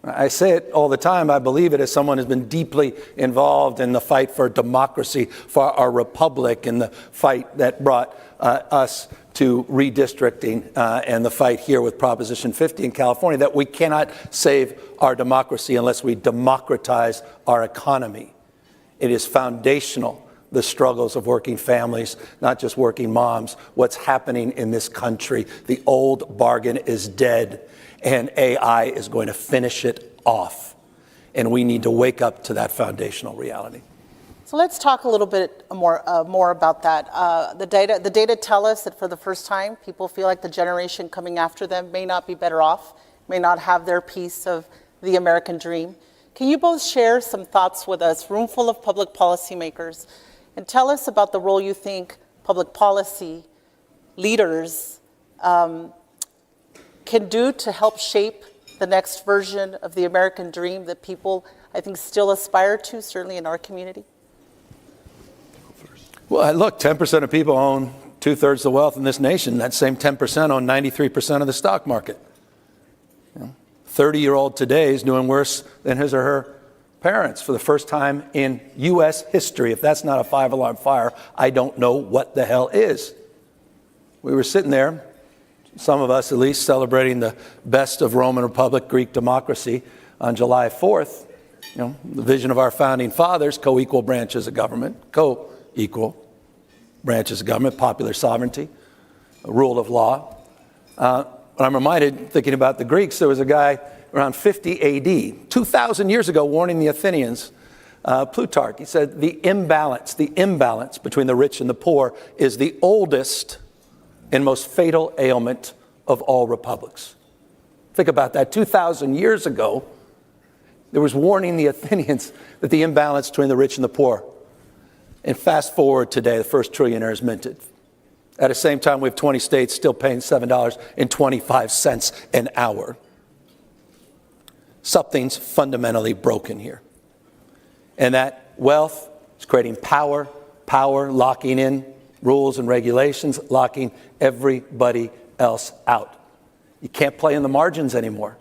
I say it all the time. I believe it as someone who's been deeply involved in the fight for democracy, for our republic, and the fight that brought us to redistricting and the fight here with Proposition 50 in California, that we cannot save our democracy unless we democratize our economy. It is foundational, the struggles of working families, not just working moms, what's happening in this country. The old bargain is dead, and AI is going to finish it off. And we need to wake up to that foundational reality. So let's talk a little bit more about that. The data tell us that for the first time, people feel like the generation coming after them may not be better off, may not have their piece of the American dream. Can you both share some thoughts with us, room full of public policymakers, and tell us about the role you think public policy leaders can do to help shape the next version of the American dream that people, I think, still aspire to, certainly in our community? Well, look, 10% of people own 2/3 of the wealth in this nation. That same 10% own 93% of the stock market. 30-year-old today is doing worse than his or her parents for the first time in U.S. history. If that's not a five-alarm fire, I don't know what the hell is. We were sitting there, some of us at least, celebrating the best of Roman Republic, Greek democracy on July 4th. The vision of our founding fathers, co-equal branches of government, co-equal branches of government, popular sovereignty, rule of law. I'm reminded, thinking about the Greeks, there was a guy around 50 AD, 2,000 years ago, warning the Athenians, Plutarch. He said, the imbalance between the rich and the poor is the oldest and most fatal ailment of all republics. Think about that. 2,000 years ago, there was warning the Athenians that the imbalance between the rich and the poor. And fast forward today, the first trillionaire is minted. At the same time, we have 20 states still paying $7.25 an hour. Something's fundamentally broken here. And that wealth is creating power locking in rules and regulations, locking everybody else out. You can't play in the margins anymore.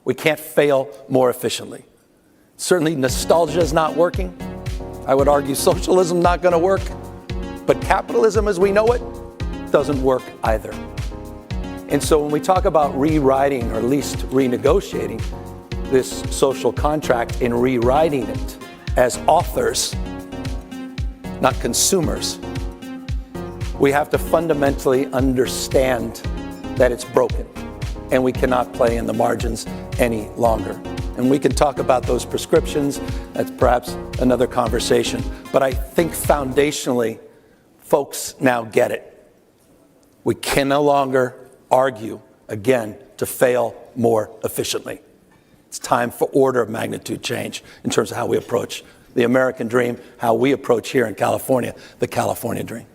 We can't fail more efficiently. Certainly nostalgia is not working. I would argue socialism is not going to work. But capitalism as we know it doesn't work either. And so when we talk about rewriting, or at least renegotiating this social contract and rewriting it as authors, not consumers, we have to fundamentally understand that it's broken and we cannot play in the margins any longer. And we can talk about those prescriptions. That's perhaps another conversation. But I think foundationally, folks now get it. We can no longer argue, again, to fail more efficiently. It's time for order of magnitude change in terms of how we approach the American dream, how we approach here in California, the California dream.